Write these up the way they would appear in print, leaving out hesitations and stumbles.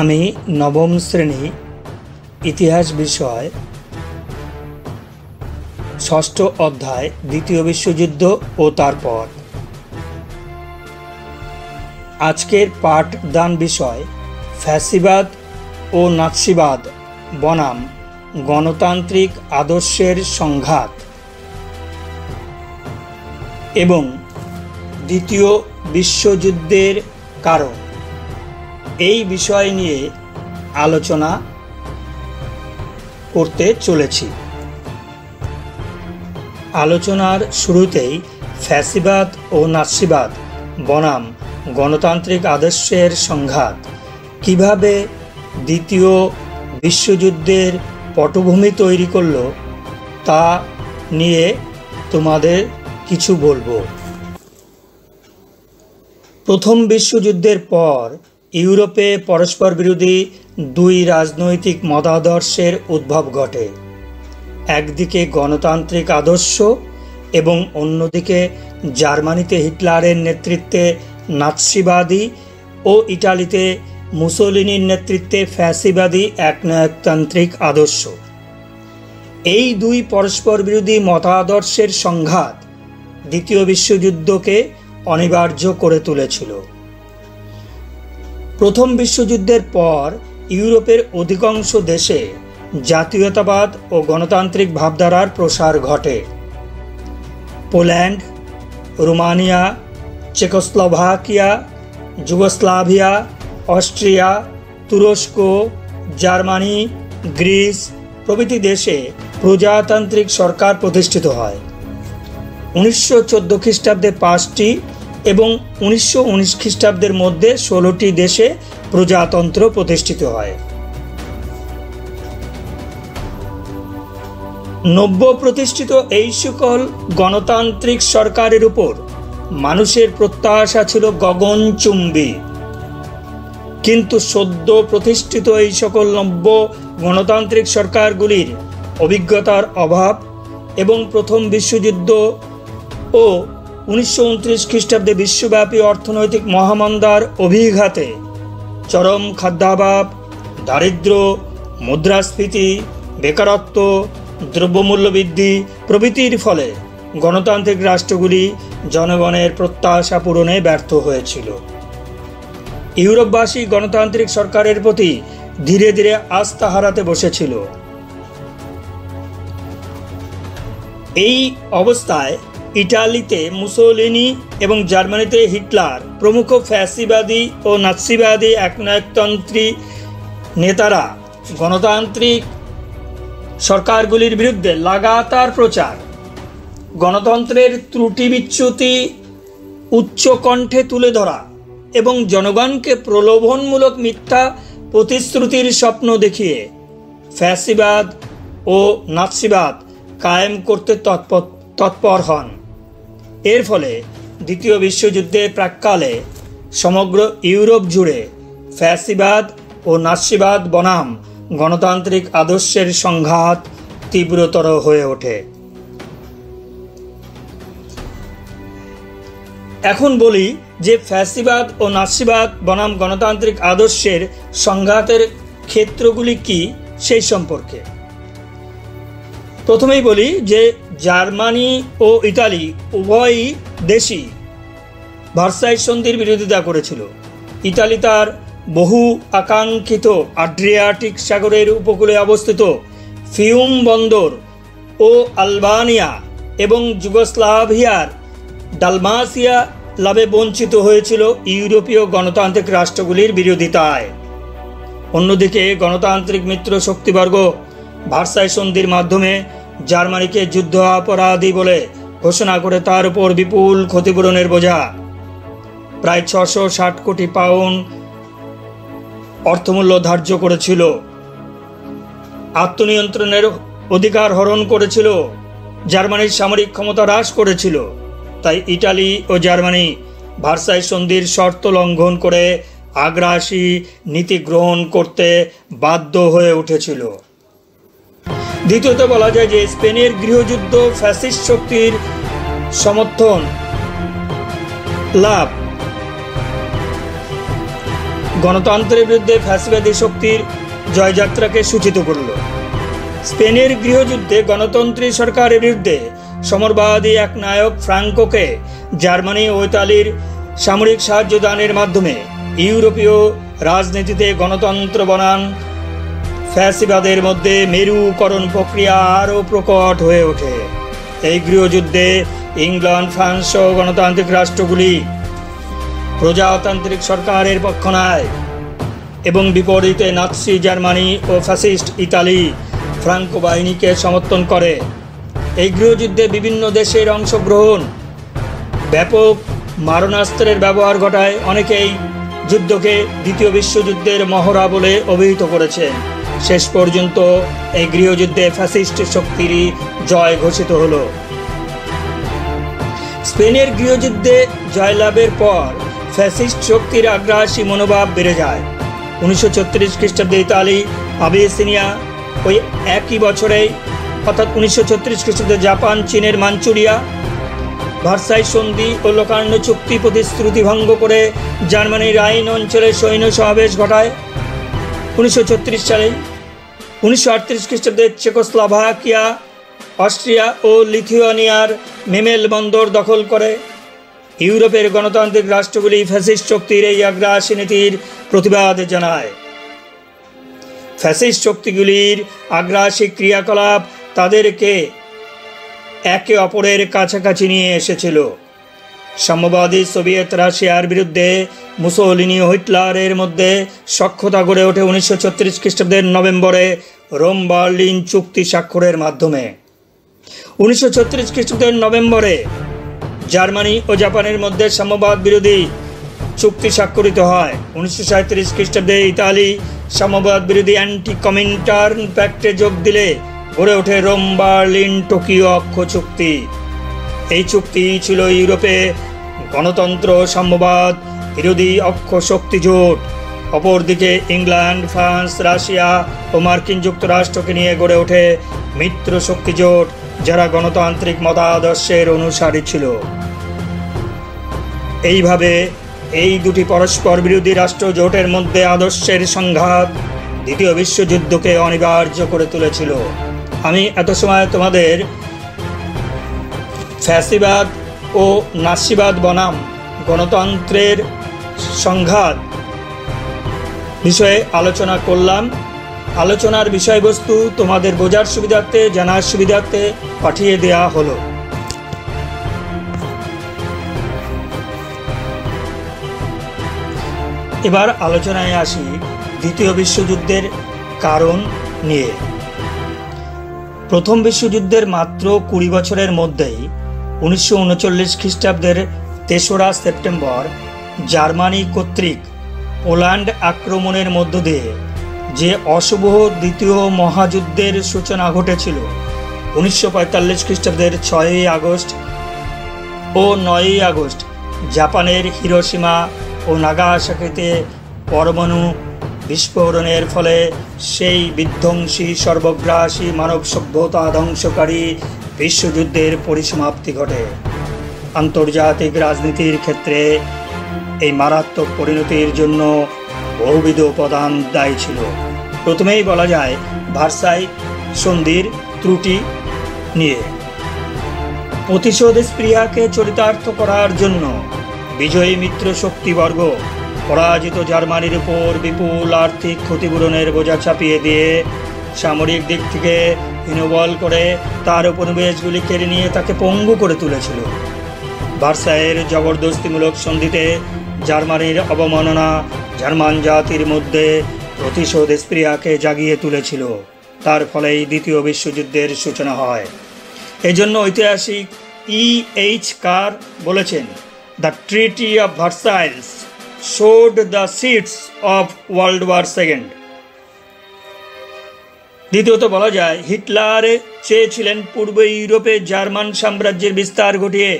আমি নবম শ্রেণী ইতিহাস বিষয় ষষ্ঠ অধ্যায় দ্বিতীয় বিশ্বযুদ্ধ ও তারপর। আজকের পাঠদান বিষয় ফ্যাসিবাদ ও নাৎসিবাদ বনাম গণতান্ত্রিক আদর্শের সংঘাত এবং দ্বিতীয় বিশ্বযুদ্ধের কারণ, এই বিষয় নিয়ে আলোচনা করতে চলেছি। আলোচনার শুরুতেই ফ্যাসিবাদ ও নাৎসিবাদ বনাম গণতান্ত্রিক আদর্শের সংঘাত কিভাবে দ্বিতীয় বিশ্বযুদ্ধের পটভূমি তৈরি করল তা নিয়ে তোমাদের কিছু বলবো। প্রথম বিশ্বযুদ্ধের পর ইউরোপে পরস্পর বিরোধী দুই রাজনৈতিক মতাদর্শের উদ্ভব ঘটে। একদিকে গণতান্ত্রিক আদর্শ এবং অন্যদিকে জার্মানিতে হিটলারের নেতৃত্বে নাৎসিবাদী ও ইটালিতে মুসোলিনির নেতৃত্বে ফ্যাসিবাদী একনায়কতান্ত্রিক আদর্শ। এই দুই পরস্পর বিরোধী মতাদর্শের সংঘাত দ্বিতীয় বিশ্বযুদ্ধকে অনিবার্য করে তুলেছিল। প্রথম বিশ্বযুদ্ধের পর ইউরোপের অধিকাংশ দেশে জাতীয়তাবাদ ও গণতান্ত্রিক ভাবধারার প্রসার ঘটে। Poland, Romania, Czechoslovakia, Yugoslavia, Austria, তুরস্ক, জার্মানি, গ্রিস প্রভৃতি দেশে প্রজাতান্ত্রিক সরকার প্রতিষ্ঠিত হয়। 1914 খ্রিস্টাব্দে 5টি এবং 1919 খ্রিস্টাব্দের মধ্যে 16টি দেশে প্রজাতন্ত্র প্রতিষ্ঠিত হয়। নব্য প্রতিষ্ঠিত এই সকল গণতান্ত্রিক সরকারের উপর মানুষের প্রত্যাশা ছিল গগনচুম্বী, কিন্তু সদ্য প্রতিষ্ঠিত এই সকল নব্য গণতান্ত্রিক সরকারগুলির অভিজ্ঞতার অভাব এবং প্রথম বিশ্বযুদ্ধ ও 1929 খ্রিস্টাব্দে বিশ্বব্যাপী অর্থনৈতিক মহামন্দার অভিঘাতে চরম খাদ্যাভাব, দারিদ্র্য, মুদ্রাস্ফীতি, বেকারত্ব, দ্রব্যমূল্য বৃদ্ধি প্রভৃতির ফলে গণতান্ত্রিক রাষ্ট্রগুলি জনগণের প্রত্যাশা পূরণে ব্যর্থ হয়েছিল। ইউরোপবাসী গণতান্ত্রিক সরকারের প্রতি ধীরে ধীরে আস্থা হারাতে বসেছিল। এই অবস্থায় ইটালিতে মুসোলিনি এবং জার্মানিতে হিটলার প্রমুখ ফ্যাসিবাদী ও নাৎসিবাদী একনায়কতন্ত্রী নেতারা গণতান্ত্রিক সরকারগুলির বিরুদ্ধে লাগাতার প্রচার, গণতন্ত্রের ত্রুটি বিচ্যুতি উচ্চ কণ্ঠে তুলে ধরা এবং জনগণকে প্রলোভনমূলক মিথ্যা প্রতিশ্রুতির স্বপ্ন দেখিয়ে ফ্যাসিবাদ ও নাৎসিবাদ কায়েম করতে তৎপর হন। এর ফলে দ্বিতীয় বিশ্বযুদ্ধের প্রাক্কালে সমগ্র ইউরোপ জুড়ে ফ্যাসিবাদ ও নাৎসিবাদ বনাম গণতান্ত্রিক আদর্শের সংঘাত তীব্রতর হয়ে ওঠে। এখন বলি যে ফ্যাসিবাদ ও নাৎসিবাদ বনাম গণতান্ত্রিক আদর্শের সংঘাতের ক্ষেত্রগুলি কি সেই সম্পর্কে। প্রথমেই বলি যে জার্মানি ও ইতালি উভয়ই দেশই ভার্সাই সন্ধির বিরোধিতা করেছিল। ইতালি তার বহু আকাঙ্ক্ষিত আড্রিয়াটিক সাগরের উপকূলে অবস্থিত ফিউম বন্দর ও আলবানিয়া এবং যুগোস্লাভিয়ার ডালমাসিয়া লাভে বঞ্চিত হয়েছিল ইউরোপীয় গণতান্ত্রিক রাষ্ট্রগুলির বিরোধিতায়। অন্যদিকে গণতান্ত্রিক মিত্র শক্তিবর্গ ভার্সাই সন্ধির মাধ্যমে জার্মানিকে যুদ্ধাপরাধী বলে ঘোষণা করে তার উপর বিপুল ক্ষতিপূরণের বোঝা প্রায় 660 কোটি পাউন্ড অর্থমূল্য ধার্য করেছিল, আত্মনিয়ন্ত্রণের অধিকার হরণ করেছিল, জার্মানির সামরিক ক্ষমতা হ্রাস করেছিল। তাই ইটালি ও জার্মানি ভার্সাই সন্ধির শর্ত লঙ্ঘন করে আগ্রাসী নীতি গ্রহণ করতে বাধ্য হয়ে উঠেছিল। দ্বিতীয়ত বলা যায় যে স্পেনের গৃহযুদ্ধ ফ্যাসিস্ট শক্তির সমর্থন লাভ গণতন্ত্রের বিরুদ্ধে ফ্যাসিবাদী শক্তির জয়যাত্রাকে সূচিত করল। স্পেনের গৃহযুদ্ধে গণতন্ত্রী সরকারের বিরুদ্ধে সমরবাদী এক নায়ক ফ্রাঙ্কোকে জার্মানি ও ইতালির সামরিক সাহায্য দানের মাধ্যমে ইউরোপীয় রাজনীতিতে গণতন্ত্র বনাম ফ্যাসিবাদের মধ্যে মেরুকরণ প্রক্রিয়া আরও প্রকট হয়ে ওঠে। এই গৃহযুদ্ধে ইংল্যান্ড, ফ্রান্স সহ গণতান্ত্রিক রাষ্ট্রগুলি প্রজাতান্ত্রিক সরকারের পক্ষ নেয় এবং বিপরীতে নাৎসি জার্মানি ও ফ্যাসিস্ট ইতালি ফ্রাঙ্কো বাহিনীকে সমর্থন করে। এই গৃহযুদ্ধে বিভিন্ন দেশের অংশগ্রহণ ব্যাপক মারণাস্ত্রের ব্যবহার ঘটায়। অনেকেই যুদ্ধকে দ্বিতীয় বিশ্বযুদ্ধের মহড়া বলে অভিহিত করেছেন। শেষ পর্যন্ত এই গৃহযুদ্ধে ফ্যাসিস্ট শক্তিরই জয় ঘোষিত হল। স্পেনের গৃহযুদ্ধে জয়লাভের পর ফ্যাসিস্ট শক্তির আগ্রাসী মনোভাব বেড়ে যায়। 1936 খ্রিস্টাব্দে ইতালি আবিসিনিয়া, ওই একই বছরেই অর্থাৎ 1936 খ্রিস্টাব্দে জাপান চীনের মাঞ্চুরিয়া, ভার্সাই সন্ধি ও লোকার্নো চুক্তি প্রতিশ্রুতি ভঙ্গ করে জার্মানির রাইন অঞ্চলে সৈন্য সমাবেশ ঘটায়। 1936 সালে 1938 খ্রিস্টাব্দে চেকোস্লোভাকিয়া, অস্ট্রিয়া ও লিথুয়ানিয়ার মেমেল বন্দর দখল করে। ইউরোপের গণতান্ত্রিক রাষ্ট্রগুলি ফ্যাসিস্ট শক্তির এই আগ্রাসী নীতির প্রতিবাদ জানায়। ফ্যাসিস্ট শক্তিগুলির আগ্রাসী ক্রিয়াকলাপ তাদেরকে একে অপরের কাছাকাছি নিয়ে এসেছিল। সাম্যবাদী সোভিয়েত রাশিয়ার বিরুদ্ধে মুসোলিনি ও হিটলারের মধ্যে সখ্যতা গড়ে ওঠে 1936 খ্রিস্টাব্দের নভেম্বরে রোম বার্লিন চুক্তি স্বাক্ষরের মাধ্যমে। 1936 খ্রিস্টাব্দের নভেম্বরে জার্মানি ও জাপানের মধ্যে সাম্যবাদ বিরোধী চুক্তি স্বাক্ষরিত হয়। 1937 খ্রিস্টাব্দে ইতালি সাম্যবাদ বিরোধী অ্যান্টি কমিনটার্ন প্যাক্টে যোগ দিলে গড়ে ওঠে রোম বার্লিন টোকিও অক্ষ চুক্তি। এই চুক্তি ছিল ইউরোপে গণতন্ত্র সাম্যবাদ বিরোধী অক্ষ শক্তি জোট। অপরদিকে ইংল্যান্ড, ফ্রান্স, রাশিয়া ও মার্কিন যুক্তরাষ্ট্রকে নিয়ে গড়ে ওঠে মিত্র শক্তি জোট, যারা গণতান্ত্রিক মতাদর্শের অনুসারী ছিল। এইভাবে এই দুটি পরস্পর বিরোধী রাষ্ট্র জোটের মধ্যে আদর্শের সংঘাত দ্বিতীয় বিশ্বযুদ্ধকে অনিবার্য করে তুলেছিল। আমি এত সময় তোমাদের ফ্যাসিবাদ ও নাৎসিবাদ বনাম গণতন্ত্রের সংঘাত বিষয়ে আলোচনা করলাম। আলোচনার বিষয়বস্তু তোমাদের বোঝার সুবিধার্থে, জানার সুবিধার্থে পাঠিয়ে দেয়া হলো। এবার আলোচনায় আসি দ্বিতীয় বিশ্বযুদ্ধের কারণ নিয়ে। প্রথম বিশ্বযুদ্ধের মাত্র 20 বছরের মধ্যেই 1939 খ্রিস্টাব্দের 3রা সেপ্টেম্বর জার্মানি কর্তৃক পোল্যান্ড আক্রমণের মধ্য দিয়ে যে অশুভ দ্বিতীয় মহাযুদ্ধের সূচনা ঘটেছিল, 1945 খ্রিস্টাব্দের 6ই আগস্ট ও 9ই আগস্ট জাপানের হিরোশিমা ও নাগাসাকিতে পরমাণু বিস্ফোরণের ফলে সেই বিধ্বংসী সর্বগ্রাসী মানব সভ্যতা ধ্বংসকারী বিশ্বযুদ্ধের পরিসমাপ্তি ঘটে। আন্তর্জাতিক রাজনীতির ক্ষেত্রে এই মারাত্মক পরিণতির জন্য বহুবিধ উপাদান দায়ী ছিল। প্রথমেই বলা যায় ভার্সাই সন্ধির ত্রুটি নিয়ে। প্রতিশোধ স্পৃহাকে চরিতার্থ করার জন্য বিজয়ী মিত্র শক্তিবর্গ পরাজিত জার্মানির উপর বিপুল আর্থিক ক্ষতিপূরণের বোঝা চাপিয়ে দিয়ে সামরিক দিক থেকে হীনবল করে তার উপনিবেশগুলি কেড়ে নিয়ে তাকে পঙ্গু করে তুলেছিল। ভার্সাইয়ের জবরদস্তিমূলক সন্ধিতে জার্মানির অবমাননা জার্মান জাতির মধ্যে প্রতিশোধ স্পৃহাকে জাগিয়ে তুলেছিল। তার ফলেই দ্বিতীয় বিশ্বযুদ্ধের সূচনা হয়। এজন্য ঐতিহাসিক E.H. কার বলেছেন, the treaty of Versailles showed the seeds of World War II। দ্বিতীয়ত বলা যায় হিটলার চেয়েছিলেন পূর্ব ইউরোপে জার্মান সাম্রাজ্যের বিস্তার ঘটিয়ে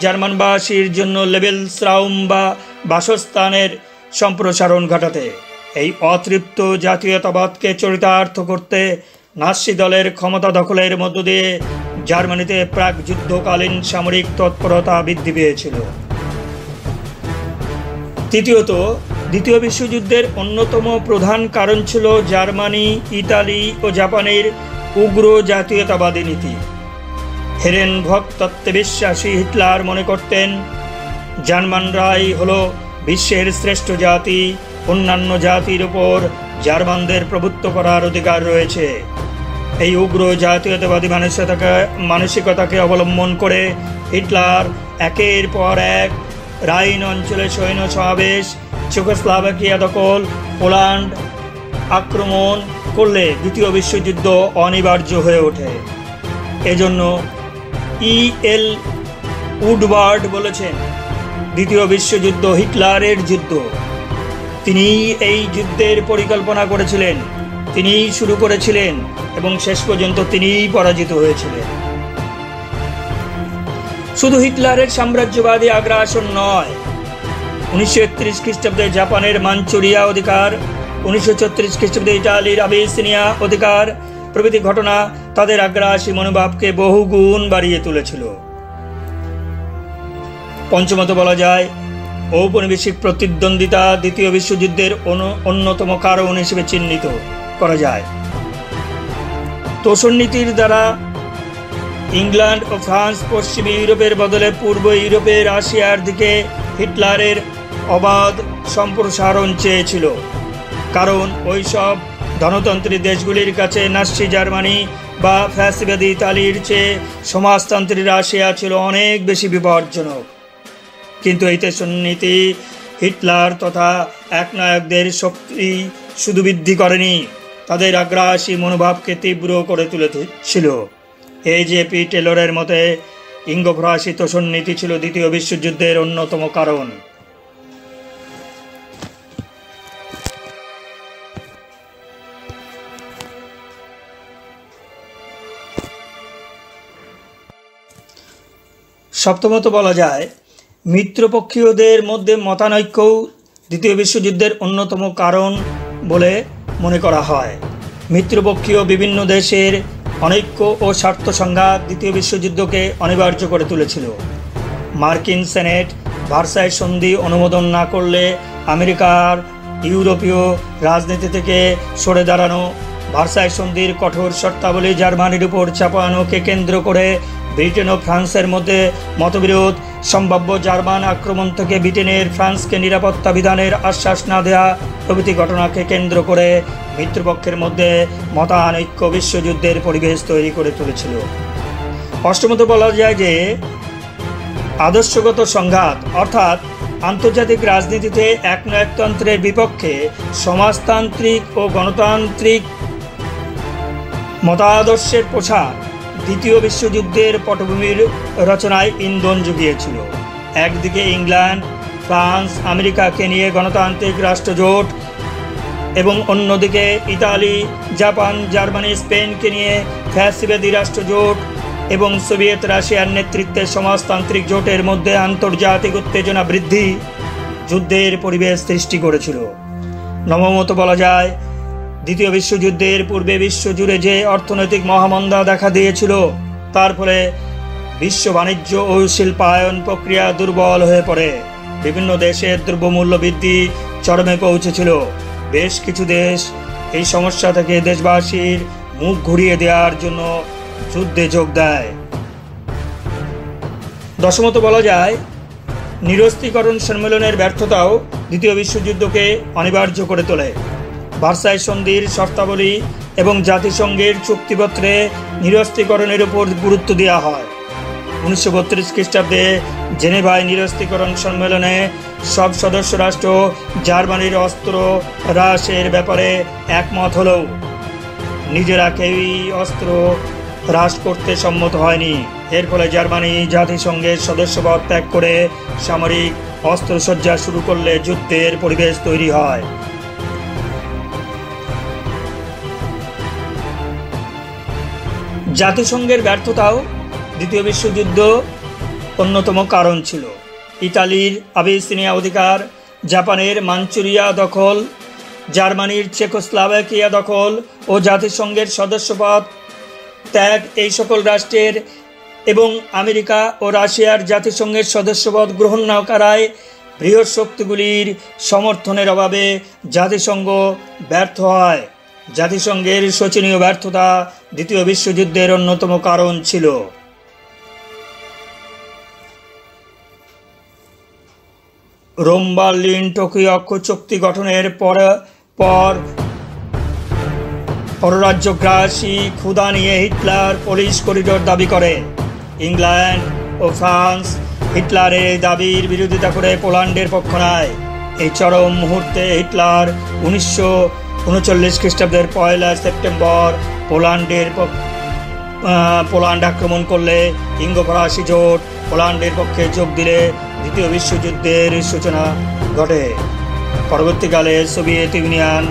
জার্মানবাসীর জন্য লেবেলসরাউম বা বাসস্থানের সম্প্রসারণ ঘটাতে। এই অতৃপ্ত জাতীয়তাবাদকে চরিতার্থ করতে নাৎসি দলের ক্ষমতা দখলের মধ্য দিয়ে জার্মানিতে প্রাক যুদ্ধকালীন সামরিক তৎপরতা বৃদ্ধি পেয়েছিল। তৃতীয়ত দ্বিতীয় বিশ্বযুদ্ধের অন্যতম প্রধান কারণ ছিল জার্মানি, ইতালি ও জাপানের উগ্র জাতীয়তাবাদী নীতি। হেরেনভক তত্ত্বে বিশ্বাসী হিটলার মনে করতেন জার্মানরাই হলো বিশ্বের শ্রেষ্ঠ জাতি, অন্যান্য জাতির উপর জার্মানদের প্রভুত্ব করার অধিকার রয়েছে। এই উগ্র জাতীয়তাবাদী মানসিকতাকে অবলম্বন করে হিটলার একের পর এক রাইন অঞ্চলে সৈন্য সমাবেশ, চেকোস্লোভাকিয়া দখল, পোল্যান্ড আক্রমণ করলে দ্বিতীয় বিশ্বযুদ্ধ অনিবার্য হয়ে ওঠে। এজন্য E.L. উডওয়ার্ড বলেছেন, দ্বিতীয় বিশ্বযুদ্ধ হিটলারের যুদ্ধ। তিনি এই যুদ্ধের পরিকল্পনা করেছিলেন, তিনিই শুরু করেছিলেন এবং শেষ পর্যন্ত তিনিই পরাজিত হয়েছিলেন। শুধু হিটলারের সাম্রাজ্যবাদী আগ্রাসন নয়, 1931 খ্রিস্টাব্দে জাপানের মাঞ্চুরিয়া অধিকার, 1934 খ্রিস্টাব্দে ইটালির আবিসিনিয়া অধিকার প্রভৃতি ঘটনা তাদের আগ্রাসী মনোভাবকে বহুগুণ বাড়িয়ে তুলেছিল। পঞ্চমত বলা যায়, ঔপনিবেশিক প্রতিদ্বন্দ্বিতা দ্বিতীয় বিশ্বযুদ্ধের অন্যতম কারণ হিসেবে চিহ্নিত করা যায়। তোষণ নীতির দ্বারা ইংল্যান্ড ও ফ্রান্স পশ্চিম ইউরোপের বদলে পূর্ব ইউরোপে রাশিয়ার দিকে হিটলারের অবাধ সম্প্রসারণ চেয়েছিল, কারণ ওইসব ধনতন্ত্রী দেশগুলির কাছে নাৎসি জার্মানি বা ফ্যাসিবাদী ইতালির চেয়ে সমাজতান্ত্রী রাশিয়া ছিল অনেক বেশি বিপজ্জনক। কিন্তু এই তোষণ নীতি হিটলার তথা একনায়কদের শক্তি শুধু বৃদ্ধি করেনি, তাদের আগ্রাসী মনোভাবকে তীব্র করে তুলেছিল। A.J.P. টেলরের মতে ইঙ্গো-ফরাসি তোষণ নীতি ছিল দ্বিতীয় বিশ্বযুদ্ধের অন্যতম কারণ। সপ্তমত বলা যায়, মিত্রপক্ষীয়দের মধ্যে মতানৈক্যও দ্বিতীয় বিশ্বযুদ্ধের অন্যতম কারণ বলে মনে করা হয়। মিত্রপক্ষীয় বিভিন্ন দেশের অনৈক্য ও স্বার্থ সংঘাত দ্বিতীয় বিশ্বযুদ্ধকে অনিবার্য করে তুলেছিল। মার্কিন সেনেট ভার্সাই সন্ধি অনুমোদন না করলে আমেরিকার ইউরোপীয় রাজনীতি থেকে সরে দাঁড়ানো, ভার্সাই সন্ধির কঠোর শর্তাবলী জার্মানির উপর চাপানোকে কেন্দ্র করে ব্রিটেন ও ফ্রান্সের মধ্যে মতবিরোধ, সম্ভাব্য জার্মান আক্রমণ থেকে ব্রিটেনের ফ্রান্সকে নিরাপত্তা বিধানের আশ্বাস না দেয়া প্রভৃতি ঘটনাকে কেন্দ্র করে মিত্রপক্ষের মধ্যে মতানৈক্য বিশ্বযুদ্ধের পরিবেশ তৈরি করে তুলেছিল। অষ্টমত বলা যায় যে আদর্শগত সংঘাত, অর্থাৎ আন্তর্জাতিক রাজনীতিতে একনায়কতন্ত্রের বিপক্ষে সমাজতান্ত্রিক ও গণতান্ত্রিক মতাদর্শের প্রসার দ্বিতীয় বিশ্বযুদ্ধের পটভূমির রচনায় ইন্ধন জুগিয়েছিল। একদিকে ইংল্যান্ড, ফ্রান্স, আমেরিকাকে নিয়ে গণতান্ত্রিক রাষ্ট্রজোট এবং অন্যদিকে ইতালি, জাপান, জার্মানি, স্পেনকে নিয়ে ফ্যাসিবাদী রাষ্ট্রজোট এবং সোভিয়েত রাশিয়ার নেতৃত্বে সমাজতান্ত্রিক জোটের মধ্যে আন্তর্জাতিক উত্তেজনা বৃদ্ধি যুদ্ধের পরিবেশ সৃষ্টি করেছিল। নবমত বলা যায়, দ্বিতীয় বিশ্বযুদ্ধের পূর্বে বিশ্বজুড়ে যে অর্থনৈতিক মহামন্দা দেখা দিয়েছিল, তার ফলে বিশ্ব বাণিজ্য ও শিল্পায়ন প্রক্রিয়া দুর্বল হয়ে পড়ে। বিভিন্ন দেশের দ্রব্যমূল্য বৃদ্ধি চরমে পৌঁছেছিল। বেশ কিছু দেশ এই সমস্যা থেকে দেশবাসীর মুখ ঘুরিয়ে দেওয়ার জন্য যুদ্ধে যোগ দেয়। দশমত বলা যায়, নিরস্ত্রীকরণ সম্মেলনের ব্যর্থতাও দ্বিতীয় বিশ্বযুদ্ধকে অনিবার্য করে তোলে। ভার্সাই সন্ধির শর্তাবলী এবং জাতিসংঘের চুক্তিপত্রে নিরস্ত্রীকরণের উপর গুরুত্ব দেওয়া হয়। 1932 খ্রিস্টাব্দে জেনেভায় নিরস্ত্রীকরণ সম্মেলনে সব সদস্য রাষ্ট্র জার্মানির অস্ত্র হ্রাসের ব্যাপারে একমত হলেও নিজেরা কেউই অস্ত্র হ্রাস করতে সম্মত হয়নি। এর ফলে জার্মানি জাতিসংঘের সদস্যপদ ত্যাগ করে সামরিক অস্ত্রসজ্জা শুরু করলে যুদ্ধের পরিবেশ তৈরি হয়। জাতিসংঘের ব্যর্থতাও দ্বিতীয় বিশ্বযুদ্ধ অন্যতম কারণ ছিল। ইতালির আবিসিনিয়া অধিকার, জাপানের মাঞ্চুরিয়া দখল, জার্মানির চেকোস্লোভাকিয়া দখল ও জাতিসংঘের সদস্যপদ ত্যাগ এই সকল রাষ্ট্রের এবং আমেরিকা ও রাশিয়ার জাতিসংঘের সদস্যপদ গ্রহণ না করায় বৃহৎ শক্তিগুলির সমর্থনের অভাবে জাতিসংঘ ব্যর্থ হয়। জাতিসংঘের শোচনীয় ব্যর্থতা দ্বিতীয় বিশ্বযুদ্ধের অন্যতম কারণ ছিল। রোম বার্লিন টোকিও অক্ষ চুক্তি গঠনের পর পররাজ্যগ্রাসী ক্ষুধা নিয়ে হিটলার পোলিশ করিডোর দাবি করে। ইংল্যান্ড ও ফ্রান্স হিটলারের এই দাবির বিরোধিতা করে পোল্যান্ডের পক্ষ নেয়। এই চরম মুহূর্তে হিটলার 1939 খ্রিস্টাব্দের 1 সেপ্টেম্বর পোল্যান্ড আক্রমণ করলে ইঙ্গ ফরাসি জোট পোল্যান্ডের পক্ষে যোগ দিলে দ্বিতীয় বিশ্বযুদ্ধের সূচনা ঘটে। পরবর্তীকালে সোভিয়েত ইউনিয়ন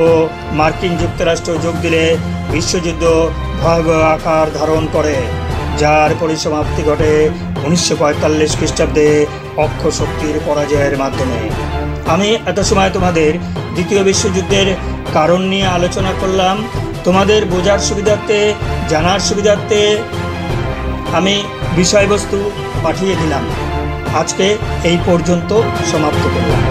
ও মার্কিন যুক্তরাষ্ট্র যোগ দিলে বিশ্বযুদ্ধ ভয়াবহ আকার ধারণ করে, যার পরিসমাপ্তি ঘটে 1945 খ্রিস্টাব্দে অক্ষ শক্তির পরাজয়ের মাধ্যমে। আমি এত সময় তোমাদের দ্বিতীয় বিশ্বযুদ্ধের কারণ নিয়ে আলোচনা করলাম। তোমাদের বোঝার সুবিধার্থে, জানার সুবিধার্থে আমি বিষয়বস্তু পাঠিয়ে দিলাম। আজকে এই পর্যন্ত সমাপ্ত করলাম।